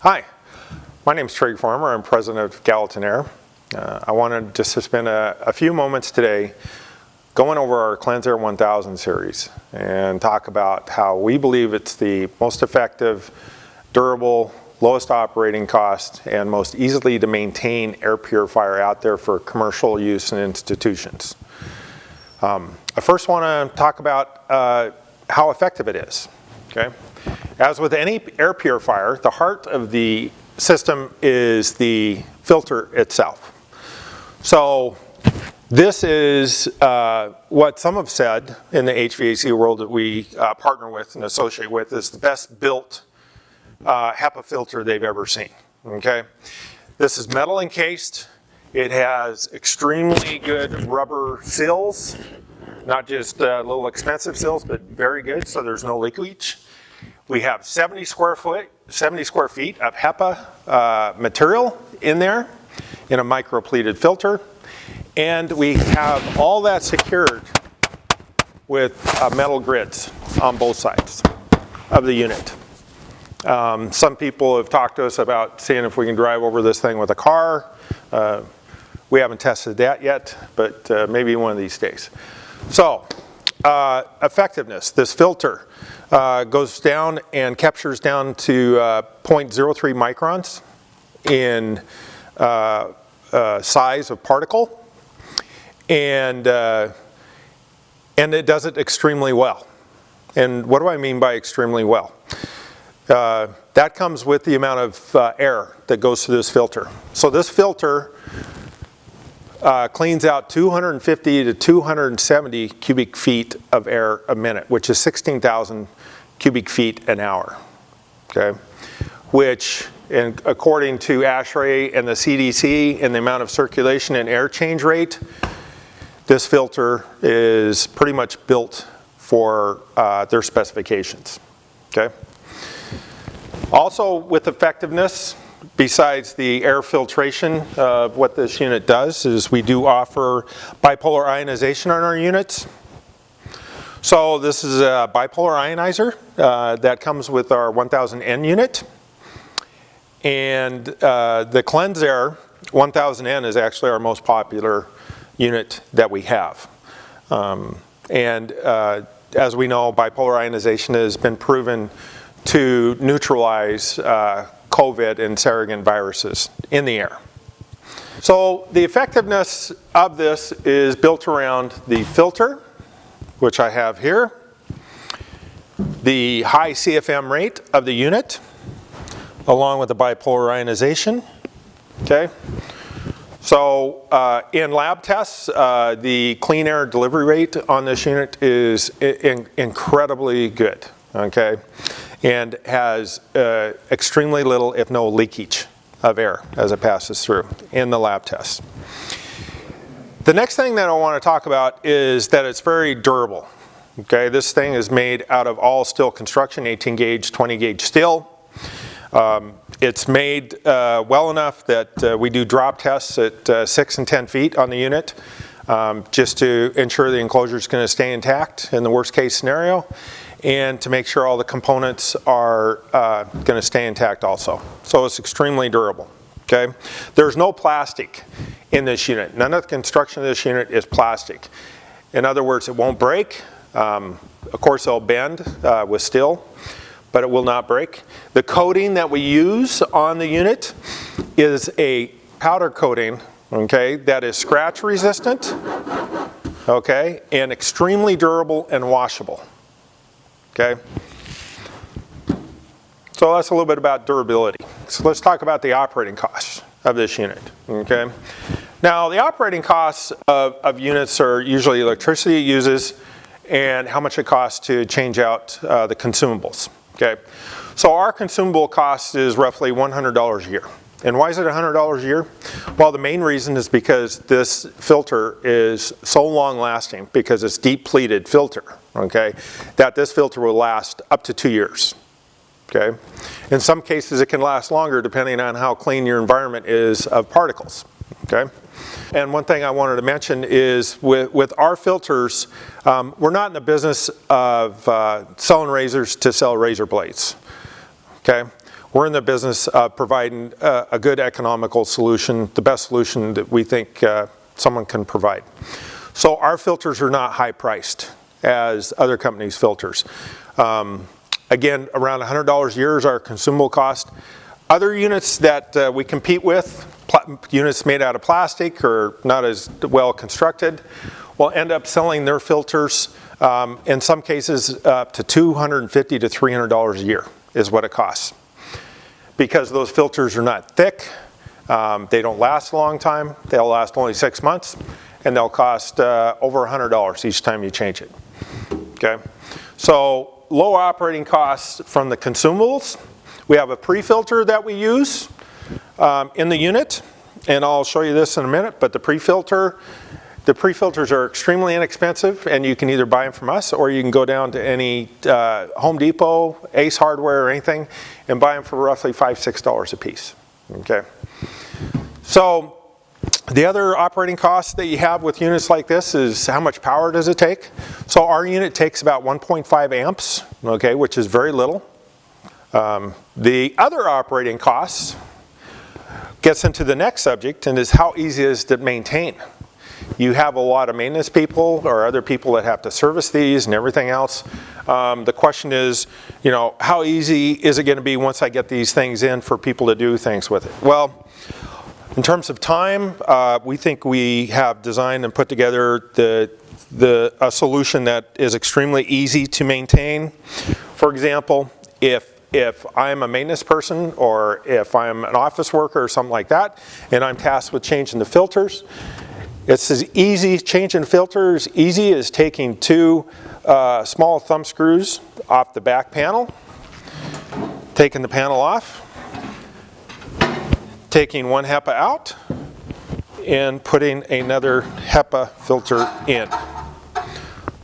Hi, my name is Trey Farmer. I'm president of GallatinAIR. I wanted just to spend a few moments today going over our KleanseAIR 1000 series and talk about how we believe it's the most effective, durable, lowest operating cost, and most easily to maintain air purifier out there for commercial use in institutions. I first want to talk about how effective it is. Okay? As with any air purifier, the heart of the system is the filter itself. So this is what some have said in the HVAC world that we partner with and associate with is the best built HEPA filter they've ever seen. Okay? This is metal encased. It has extremely good rubber seals, not just little expensive seals, but very good, so there's no leakage. We have 70 square feet of HEPA material in there in a micro-pleated filter. And we have all that secured with metal grids on both sides of the unit. Some people have talked to us about seeing if we can drive over this thing with a car. We haven't tested that yet, but maybe one of these days. So, effectiveness. This filter goes down and captures down to 0.03 microns in size of particle, and it does it extremely well. And what do I mean by extremely well? That comes with the amount of air that goes through this filter. So this filter cleans out 250 to 270 cubic feet of air a minute, which is 16,000 cubic feet an hour. Okay, which, according to ASHRAE and the CDC, and the amount of circulation and air change rate, this filter is pretty much built for their specifications. Okay. Also, with effectiveness, besides the air filtration of what this unit does, is we do offer bipolar ionization on our units. So this is a bipolar ionizer that comes with our 1000N unit. And the KleanseAIR 1000N is actually our most popular unit that we have. As we know, bipolar ionization has been proven to neutralize COVID and Sargent viruses in the air. So the effectiveness of this is built around the filter, which I have here, the high CFM rate of the unit, along with the bipolar ionization. Okay. So in lab tests, the clean air delivery rate on this unit is incredibly good. Okay, and has extremely little, if no leakage of air as it passes through in the lab tests. The next thing that I want to talk about is that it's very durable. Okay, this thing is made out of all steel construction, 18 gauge, 20 gauge steel. It's made well enough that we do drop tests at 6 and 10 feet on the unit, just to ensure the enclosure is going to stay intact in the worst case scenario, and to make sure all the components are going to stay intact also. So it's extremely durable. Okay, there's no plastic in this unit. None of the construction of this unit is plastic. In other words, it won't break. Of course, it'll bend with steel, but it will not break. The coating that we use on the unit is a powder coating, okay, that is scratch resistant, okay, and extremely durable and washable. Okay. So that's a little bit about durability. So let's talk about the operating costs of this unit. Okay. Now the operating costs of units are usually electricity it uses and how much it costs to change out the consumables. Okay. So our consumable cost is roughly $100 a year. And why is it $100 a year? Well, the main reason is because this filter is so long lasting, because it's deep pleated filter, okay, that this filter will last up to 2 years. Okay. In some cases it can last longer depending on how clean your environment is of particles. Okay. And one thing I wanted to mention is with our filters, we're not in the business of selling razors to sell razor blades. Okay. We're in the business of providing a good economical solution, the best solution that we think someone can provide. So our filters are not high priced as other companies' filters. Again, around $100 a year is our consumable cost. Other units that we compete with, units made out of plastic or not as well constructed, will end up selling their filters in some cases up to $250 to $300 a year is what it costs. Because those filters are not thick, they don't last a long time, they'll last only 6 months, and they'll cost over $100 each time you change it. Okay, so low operating costs from the consumables. We have a pre-filter that we use in the unit, and I'll show you this in a minute, but the pre-filters are extremely inexpensive, and you can either buy them from us or you can go down to any Home Depot, Ace Hardware, or anything and buy them for roughly $5, $6 a piece. Okay. So the other operating costs that you have with units like this is how much power does it take? So our unit takes about 1.5 amps, okay, which is very little. The other operating costs gets into the next subject, and is how easy it is to maintain. You have a lot of maintenance people or other people that have to service these and everything else. The question is, you know, how easy is it going to be once I get these things in for people to do things with it? Well, in terms of time, we think we have designed and put together a solution that is extremely easy to maintain. For example, if I'm a maintenance person or if I'm an office worker or something like that, and I'm tasked with changing the filters, it's as easy, changing filters, easy as taking two small thumb screws off the back panel, taking the panel off, taking one HEPA out, and putting another HEPA filter in.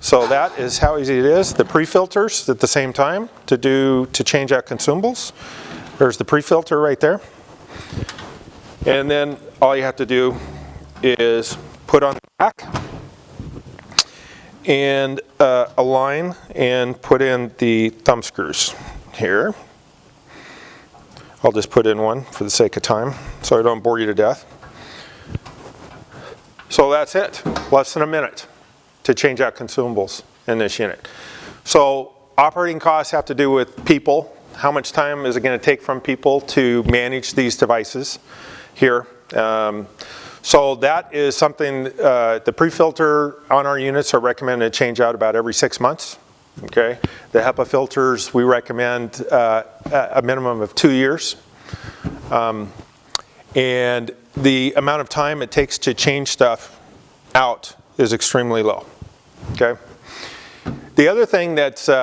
So that is how easy it is. The pre-filters at the same time to change out consumables. There's the pre-filter right there. And then all you have to do is put on the back and align and put in the thumb screws here. I'll just put in one for the sake of time so I don't bore you to death. So that's it, less than a minute to change out consumables in this unit. So operating costs have to do with people. How much time is it going to take from people to manage these devices here? So that is something, the pre-filter on our units are recommended to change out about every 6 months. Okay, the HEPA filters we recommend a minimum of 2 years. And the amount of time it takes to change stuff out is extremely low. Okay. The other thing that's we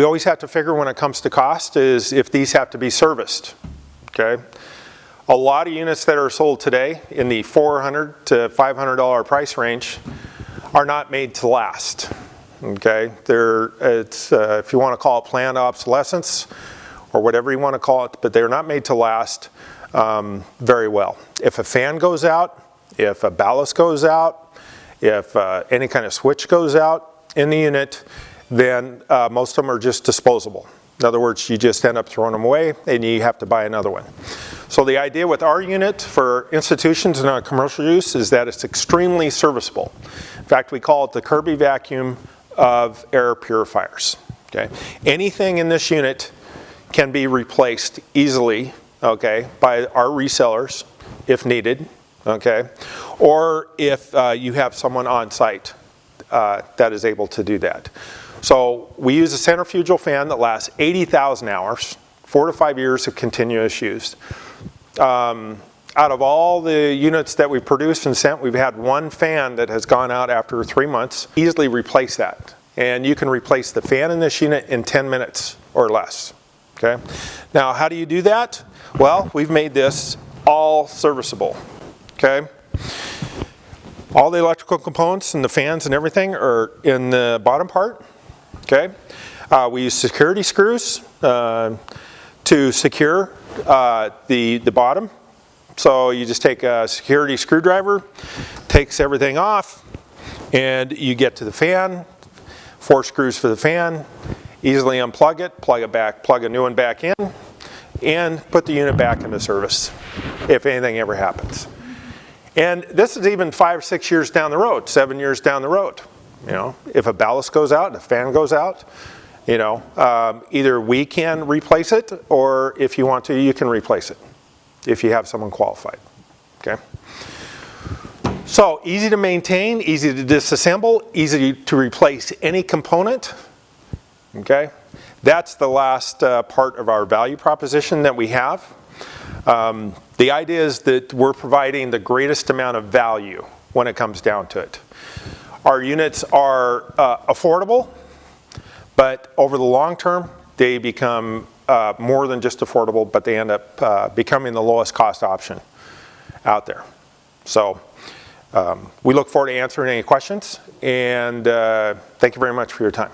always have to figure when it comes to cost is if these have to be serviced. Okay. A lot of units that are sold today in the $400 to $500 price range are not made to last. Okay. It's if you want to call it planned obsolescence or whatever you want to call it, but they're not made to last very well. If a fan goes out, if a ballast goes out, if any kind of switch goes out in the unit, then most of them are just disposable. In other words, you just end up throwing them away and you have to buy another one. So the idea with our unit for institutions and on commercial use is that it's extremely serviceable. In fact, we call it the Kirby vacuum of air purifiers. Okay? Anything in this unit can be replaced easily, okay, by our resellers if needed. Okay, or if you have someone on site that is able to do that. So we use a centrifugal fan that lasts 80,000 hours, 4 to 5 years of continuous use. Out of all the units that we've produced and sent, we've had one fan that has gone out after 3 months. Easily replace that. And you can replace the fan in this unit in 10 minutes or less. Okay. Now, how do you do that? Well, we've made this all serviceable. Okay. All the electrical components and the fans and everything are in the bottom part. Okay. We use security screws to secure the bottom. So you just take a security screwdriver, takes everything off, and you get to the fan, 4 screws for the fan, easily unplug it, plug it back, plug a new one back in, and put the unit back into service if anything ever happens. And this is even 5 or 6 years down the road, 7 years down the road. You know, if a ballast goes out, a fan goes out, you know, either we can replace it, or if you want to, you can replace it if you have someone qualified. Okay. So easy to maintain, easy to disassemble, easy to replace any component. Okay. That's the last part of our value proposition that we have. The idea is that we're providing the greatest amount of value when it comes down to it. Our units are affordable, but over the long term, they become more than just affordable, but they end up becoming the lowest cost option out there. So we look forward to answering any questions, and thank you very much for your time.